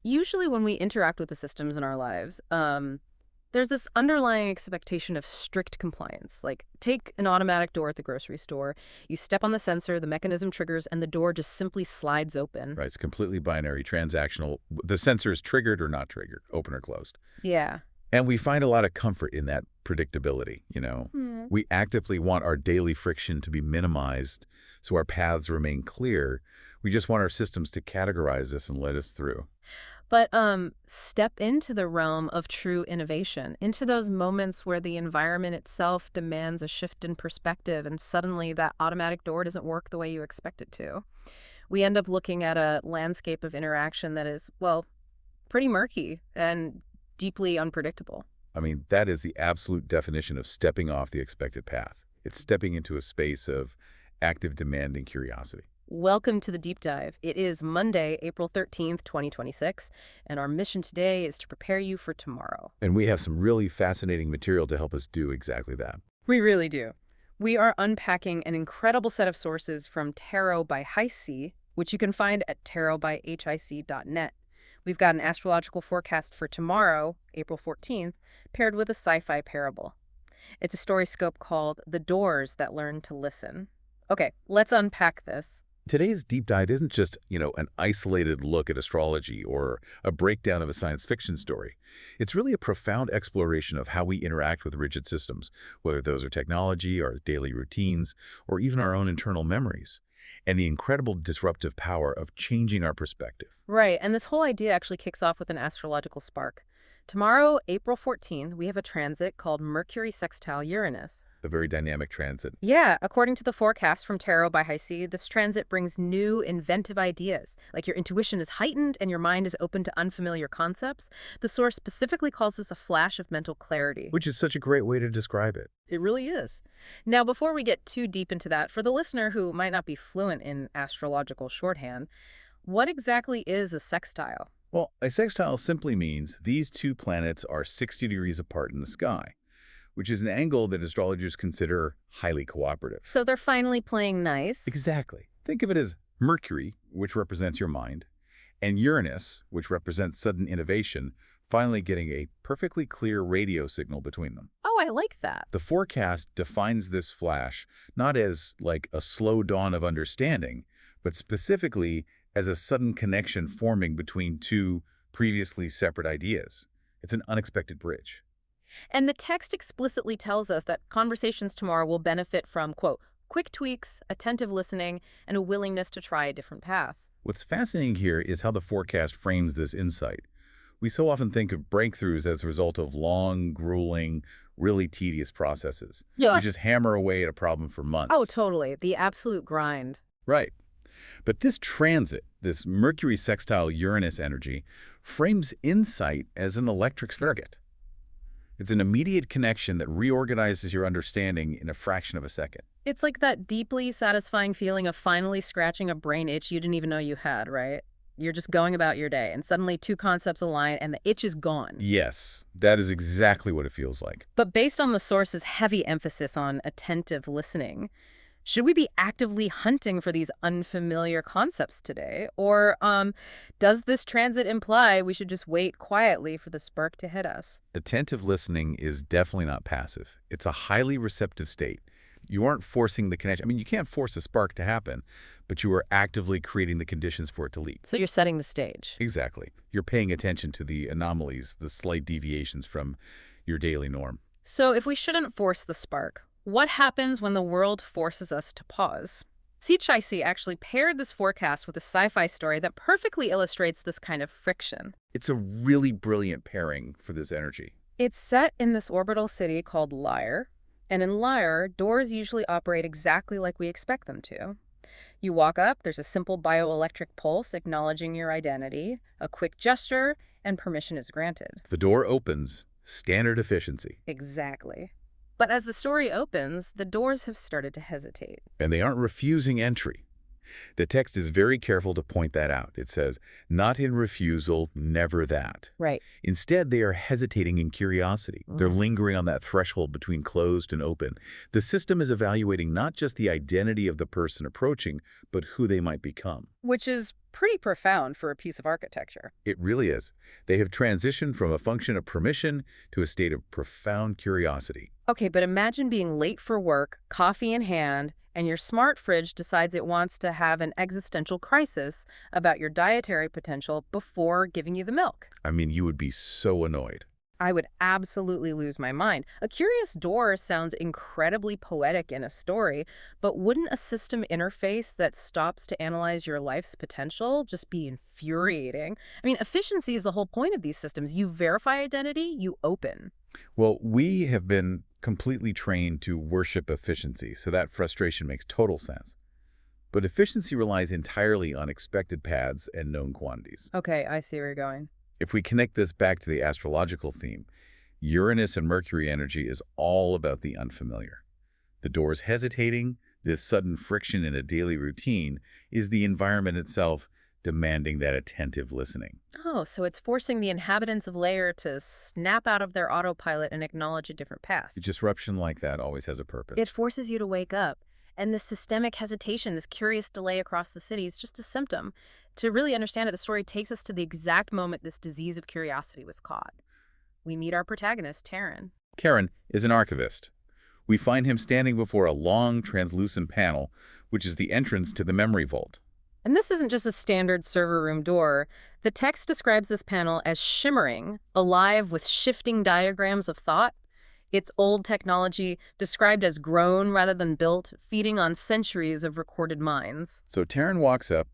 Usually when we interact with the systems in our lives, there's this underlying expectation of strict compliance. Like, take an automatic door at the grocery store. You step on the sensor, the mechanism triggers, and the door just simply slides open. Right, it's completely binary, transactional. The sensor is triggered or not triggered, open or closed. Yeah. And we find a lot of comfort in that predictability. Hmm. We actively want our daily friction to be minimized so our paths remain clear. We just want our systems to categorize this and let us through. But step into the realm of true innovation, into those moments where the environment itself demands a shift in perspective and suddenly that automatic door doesn't work the way you expect it to. We end up looking at a landscape of interaction that is, well, pretty murky and deeply unpredictable. I mean, that is the absolute definition of stepping off the expected path. It's stepping into a space of active demand and curiosity. Welcome to the deep dive. It is Monday, April 13th, 2026, and our mission today is to prepare you for tomorrow. And we have some really fascinating material to help us do exactly that. We really do. We are unpacking an incredible set of sources from Tarot by Heisey, which you can find at tarotbyhic.net. We've got an astrological forecast for tomorrow, April 14th, paired with a sci-fi parable. It's a StoryScope called The Doors That Learn to Listen. Okay, let's unpack this. Today's deep dive isn't just, an isolated look at astrology or a breakdown of a science fiction story. It's really a profound exploration of how we interact with rigid systems, whether those are technology, our daily routines, or even our own internal memories, and the incredible disruptive power of changing our perspective. Right, and this whole idea actually kicks off with an astrological spark. Tomorrow, April 14th, we have a transit called Mercury sextile Uranus. A very dynamic transit. Yeah, according to the forecast from Tarot by Heisey, this transit brings new, inventive ideas. Like your intuition is heightened and your mind is open to unfamiliar concepts. The source specifically calls this a flash of mental clarity. Which is such a great way to describe it. It really is. Now, before we get too deep into that, for the listener who might not be fluent in astrological shorthand, what exactly is a sextile? Well, a sextile simply means these two planets are 60 degrees apart in the sky, which is an angle that astrologers consider highly cooperative. So they're finally playing nice. Exactly. Think of it as Mercury, which represents your mind, and Uranus, which represents sudden innovation, finally getting a perfectly clear radio signal between them. Oh, I like that. The forecast defines this flash not as like a slow dawn of understanding, but specifically as a sudden connection forming between two previously separate ideas. It's an unexpected bridge. And the text explicitly tells us that conversations tomorrow will benefit from, quote, quick tweaks, attentive listening, and a willingness to try a different path. What's fascinating here is how the forecast frames this insight. We so often think of breakthroughs as a result of long, grueling, really tedious processes. Yeah. We just hammer away at a problem for months. Oh, totally. The absolute grind. Right. But this transit, this Mercury sextile Uranus energy, frames insight as an electric circuit. It's an immediate connection that reorganizes your understanding in a fraction of a second. It's like that deeply satisfying feeling of finally scratching a brain itch you didn't even know you had, right? You're just going about your day, and suddenly two concepts align, and the itch is gone. Yes, that is exactly what it feels like. But based on the source's heavy emphasis on attentive listening, should we be actively hunting for these unfamiliar concepts today? Or does this transit imply we should just wait quietly for the spark to hit us? Attentive listening is definitely not passive. It's a highly receptive state. You aren't forcing the connection. I mean, you can't force a spark to happen, but you are actively creating the conditions for it to leap. So you're setting the stage. Exactly. You're paying attention to the anomalies, the slight deviations from your daily norm. So if we shouldn't force the spark, what happens when the world forces us to pause? Heisey actually paired this forecast with a sci-fi story that perfectly illustrates this kind of friction. It's a really brilliant pairing for this energy. It's set in this orbital city called Lyre, and in Lyre, doors usually operate exactly like we expect them to. You walk up, there's a simple bioelectric pulse acknowledging your identity, a quick gesture, and permission is granted. The door opens, standard efficiency. Exactly. But as the story opens, the doors have started to hesitate. And they aren't refusing entry. The text is very careful to point that out. It says, not in refusal, never that. Right. Instead, they are hesitating in curiosity. They're lingering on that threshold between closed and open. The system is evaluating not just the identity of the person approaching, but who they might become. Which is Pretty profound for a piece of architecture. It really is. They have transitioned from a function of permission to a state of profound curiosity. Okay, but imagine being late for work, coffee in hand, and your smart fridge decides it wants to have an existential crisis about your dietary potential before giving you the milk. I mean, you would be so annoyed. I would absolutely lose my mind. A curious door sounds incredibly poetic in a story, but wouldn't a system interface that stops to analyze your life's potential just be infuriating? I mean, efficiency is the whole point of these systems. You verify identity, you open. Well, we have been completely trained to worship efficiency, so that frustration makes total sense. But efficiency relies entirely on expected paths and known quantities. Okay, I see where you're going. If we connect this back to the astrological theme, Uranus and Mercury energy is all about the unfamiliar. The door's hesitating, this sudden friction in a daily routine, is the environment itself demanding that attentive listening. Oh, so it's forcing the inhabitants of Layer to snap out of their autopilot and acknowledge a different past. A disruption like that always has a purpose. It forces you to wake up. And this systemic hesitation, this curious delay across the city is just a symptom. To really understand it, the story takes us to the exact moment this disease of curiosity was caught. We meet our protagonist, Taryn. Karen is an archivist. We find him standing before a long, translucent panel, which is the entrance to the memory vault. And this isn't just a standard server room door. The text describes this panel as shimmering, alive with shifting diagrams of thought. It's old technology, described as grown rather than built, feeding on centuries of recorded minds. So Taryn walks up,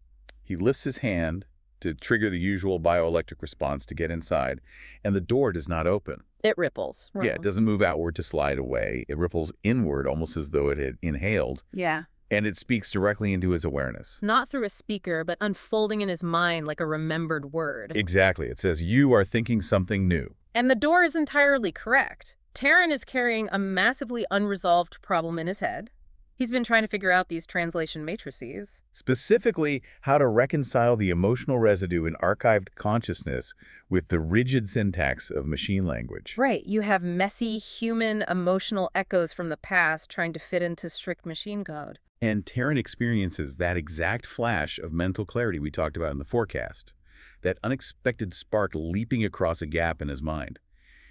he lifts his hand to trigger the usual bioelectric response to get inside, and the door does not open. It ripples. Yeah, it doesn't move outward to slide away. It ripples inward, almost as though it had inhaled. Yeah. And it speaks directly into his awareness. Not through a speaker, but unfolding in his mind like a remembered word. Exactly. It says, "You are thinking something new." And the door is entirely correct. Taryn is carrying a massively unresolved problem in his head. He's been trying to figure out these translation matrices. Specifically, how to reconcile the emotional residue in archived consciousness with the rigid syntax of machine language. Right, you have messy, human, emotional echoes from the past trying to fit into strict machine code. And Taryn experiences that exact flash of mental clarity we talked about in the forecast, that unexpected spark leaping across a gap in his mind.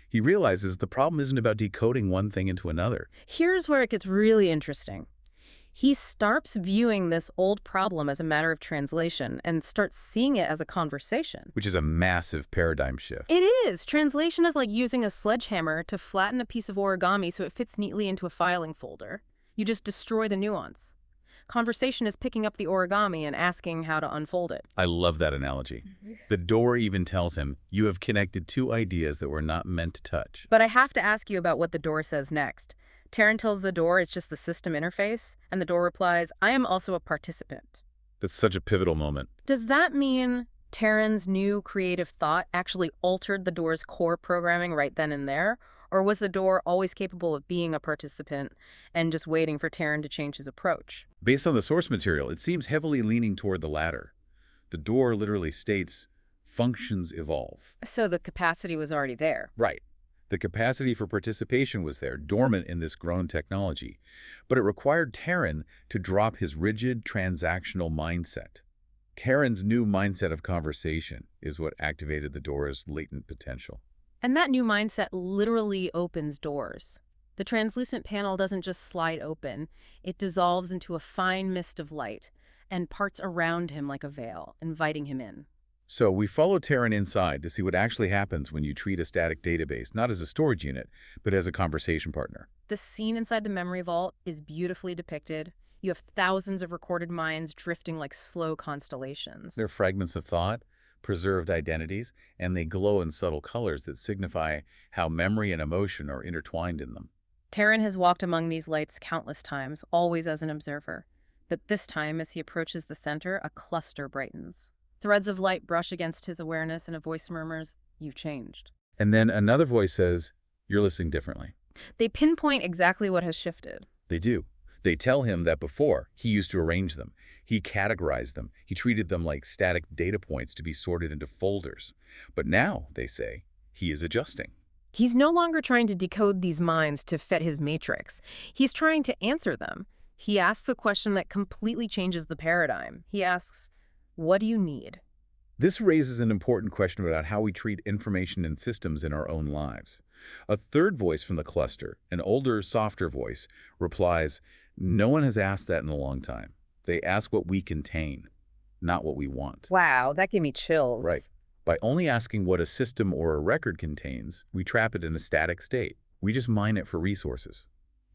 He realizes the problem isn't about decoding one thing into another. Here's where it gets really interesting. He starts viewing this old problem as a matter of translation and starts seeing it as a conversation. Which is a massive paradigm shift. It is. Translation is like using a sledgehammer to flatten a piece of origami so it fits neatly into a filing folder. You just destroy the nuance. Conversation is picking up the origami and asking how to unfold it. I love that analogy. The door even tells him, you have connected two ideas that were not meant to touch. But I have to ask you about what the door says next. Taryn tells the door it's just the system interface, and the door replies, I am also a participant. That's such a pivotal moment. Does that mean Taryn's new creative thought actually altered the door's core programming right then and there? Or was the door always capable of being a participant and just waiting for Taryn to change his approach? Based on the source material, it seems heavily leaning toward the latter. The door literally states, functions evolve. So the capacity was already there. Right. The capacity for participation was there, dormant in this grown technology. But it required Taryn to drop his rigid, transactional mindset. Taryn's new mindset of conversation is what activated the door's latent potential. And that new mindset literally opens doors. The translucent panel doesn't just slide open. It dissolves into a fine mist of light and parts around him like a veil, inviting him in. So we follow Taryn inside to see what actually happens when you treat a static database not as a storage unit, but as a conversation partner. The scene inside the memory vault is beautifully depicted. You have thousands of recorded minds drifting like slow constellations. They're fragments of thought, preserved identities, and they glow in subtle colors that signify how memory and emotion are intertwined in them. Taryn has walked among these lights countless times, always as an observer. But this time, as he approaches the center, a cluster brightens. Threads of light brush against his awareness and a voice murmurs, "You've changed." And then another voice says, "You're listening differently." They pinpoint exactly what has shifted. They do. They tell him that before, he used to arrange them. He categorized them. He treated them like static data points to be sorted into folders. But now, they say, he is adjusting. He's no longer trying to decode these minds to fit his matrix. He's trying to answer them. He asks a question that completely changes the paradigm. He asks, What do you need? This raises an important question about how we treat information and systems in our own lives. A third voice from the cluster, an older, softer voice, replies, "No one has asked that in a long time. They ask what we contain, not what we want." Wow, that gave me Right. chills. By only asking what a system or a record contains, we trap it in a static state. We just mine it for resources.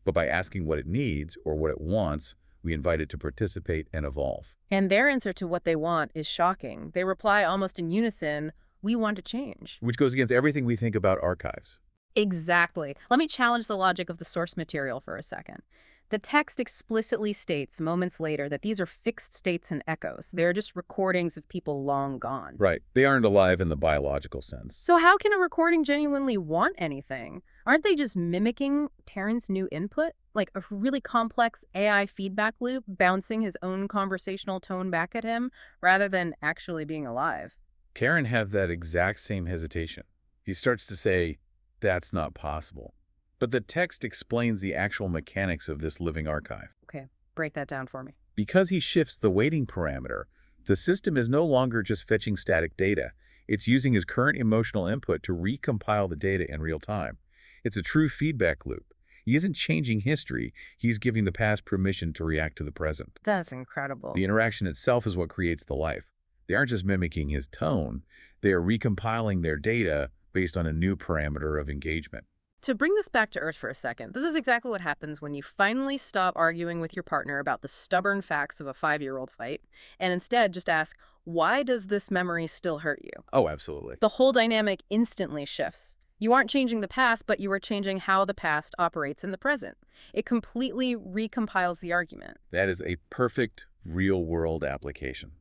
But by asking what it needs or what it wants, we invite it to participate and evolve. And their answer to what they want is shocking. They reply almost in unison, we want to change. Which goes against everything we think about archives. Exactly. Let me challenge the logic of the source material for a second. The text explicitly states moments later that these are fixed states and echoes. They're just recordings of people long gone. Right. They aren't alive in the biological sense. So how can a recording genuinely want anything? Aren't they just mimicking Taryn's new input? Like a really complex AI feedback loop bouncing his own conversational tone back at him rather than actually being alive? Karen had that exact same hesitation. He starts to say, "That's not possible." But the text explains the actual mechanics of this living archive. Okay, break that down for me. Because he shifts the weighting parameter, the system is no longer just fetching static data. It's using his current emotional input to recompile the data in real time. It's a true feedback loop. He isn't changing history. He's giving the past permission to react to the present. That's incredible. The interaction itself is what creates the life. They aren't just mimicking his tone. They are recompiling their data based on a new parameter of engagement. To bring this back to Earth for a second, this is exactly what happens when you finally stop arguing with your partner about the stubborn facts of a 5-year-old fight and instead just ask, why does this memory still hurt you? Oh, absolutely. The whole dynamic instantly shifts. You aren't changing the past, but you are changing how the past operates in the present. It completely recompiles the argument. That is a perfect real-world application.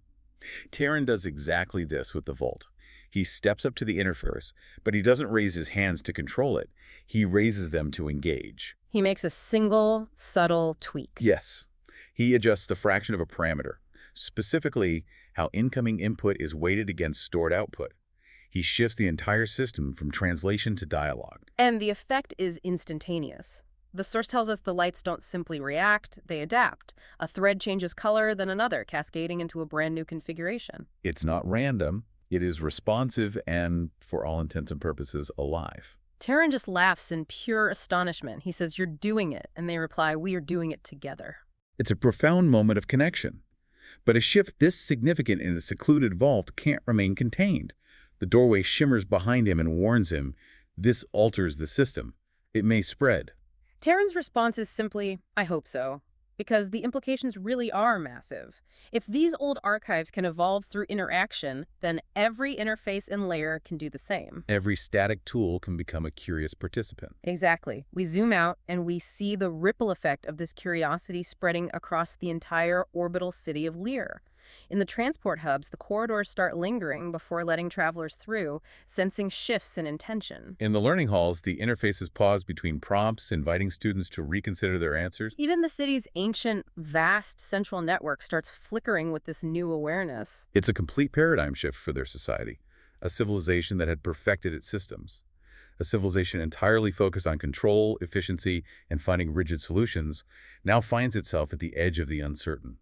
Taryn does exactly this with the Vault. He steps up to the interface, but he doesn't raise his hands to control it. He raises them to engage. He makes a single, subtle tweak. Yes. He adjusts the fraction of a parameter, specifically how incoming input is weighted against stored output. He shifts the entire system from translation to dialogue. And the effect is instantaneous. The source tells us the lights don't simply react, they adapt. A thread changes color, then another, cascading into a brand new configuration. It's not random. It is responsive and, for all intents and purposes, alive. Taryn just laughs in pure astonishment. He says, "You're doing it," and they reply, "We are doing it together." It's a profound moment of connection. But a shift this significant in the secluded vault can't remain contained. The doorway shimmers behind him and warns him, this alters the system. It may spread. Taryn's response is simply, "I hope so," because the implications really are massive. If these old archives can evolve through interaction, then every interface and layer can do the same. Every static tool can become a curious participant. Exactly. We zoom out and we see the ripple effect of this curiosity spreading across the entire orbital city of Lear. In the transport hubs, the corridors start lingering before letting travelers through, sensing shifts in intention. In the learning halls, the interfaces pause between prompts, inviting students to reconsider their answers. Even the city's ancient, vast central network starts flickering with this new awareness. It's a complete paradigm shift for their society, a civilization that had perfected its systems. A civilization entirely focused on control, efficiency, and finding rigid solutions now finds itself at the edge of the uncertain.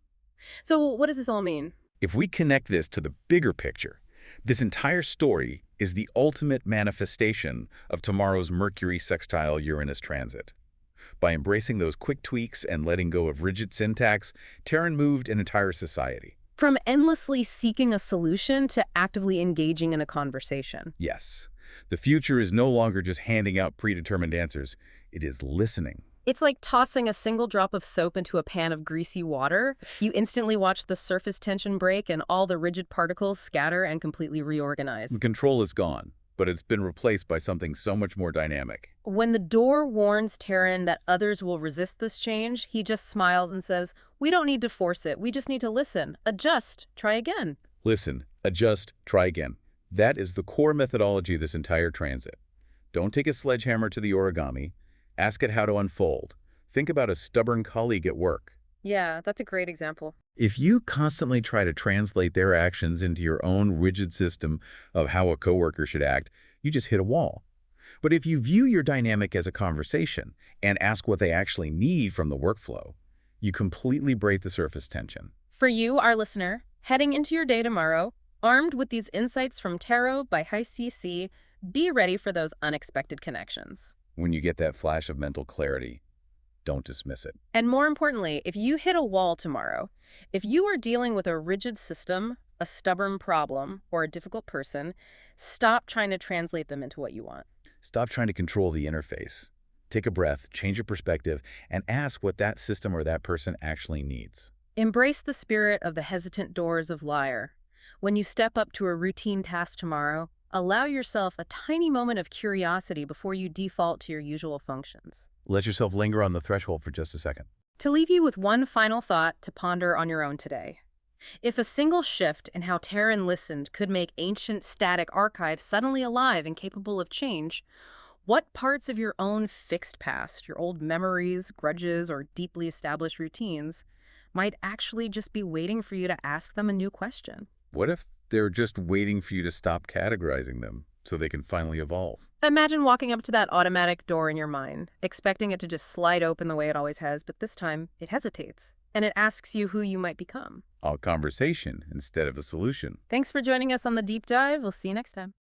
So what does this all mean? If we connect this to the bigger picture, this entire story is the ultimate manifestation of tomorrow's Mercury sextile Uranus transit. By embracing those quick tweaks and letting go of rigid syntax, Taryn moved an entire society. From endlessly seeking a solution to actively engaging in a conversation. Yes, the future is no longer just handing out predetermined answers. It is listening. It's like tossing a single drop of soap into a pan of greasy water. You instantly watch the surface tension break and all the rigid particles scatter and completely reorganize. The control is gone, but it's been replaced by something so much more dynamic. When the door warns Taryn that others will resist this change, he just smiles and says, "We don't need to force it. We just need to listen, adjust, try again." Listen, adjust, try again. That is the core methodology of this entire transit. Don't take a sledgehammer to the origami. Ask it how to unfold. Think about a stubborn colleague at work. Yeah, that's a great example. If you constantly try to translate their actions into your own rigid system of how a coworker should act, you just hit a wall. But if you view your dynamic as a conversation and ask what they actually need from the workflow, you completely break the surface tension. For you, our listener, Heading into your day tomorrow, armed with these insights from Tarot by High CC, be ready for those unexpected connections. When you get that flash of mental clarity, don't dismiss it. And more importantly, if you hit a wall tomorrow, if you are dealing with a rigid system, a stubborn problem, or a difficult person, stop trying to translate them into what you want. Stop trying to control the interface. Take a breath, change your perspective, and ask what that system or that person actually needs. Embrace the spirit of the hesitant doors of Lyre. When you step up to a routine task tomorrow, allow yourself a tiny moment of curiosity before you default to your usual functions. Let yourself linger on the threshold for just a second. To leave you with one final thought to ponder on your own today. If a single shift in how Terran listened could make ancient static archives suddenly alive and capable of change, what parts of your own fixed past, your old memories, grudges, or deeply established routines, might actually just be waiting for you to ask them a new question? What if they're just waiting for you to stop categorizing them so they can finally evolve? Imagine walking up to that automatic door in your mind, expecting it to just slide open the way it always has, but this time it hesitates, and it asks you who you might become. A conversation instead of a solution. Thanks for joining us on the deep dive. We'll see you next time.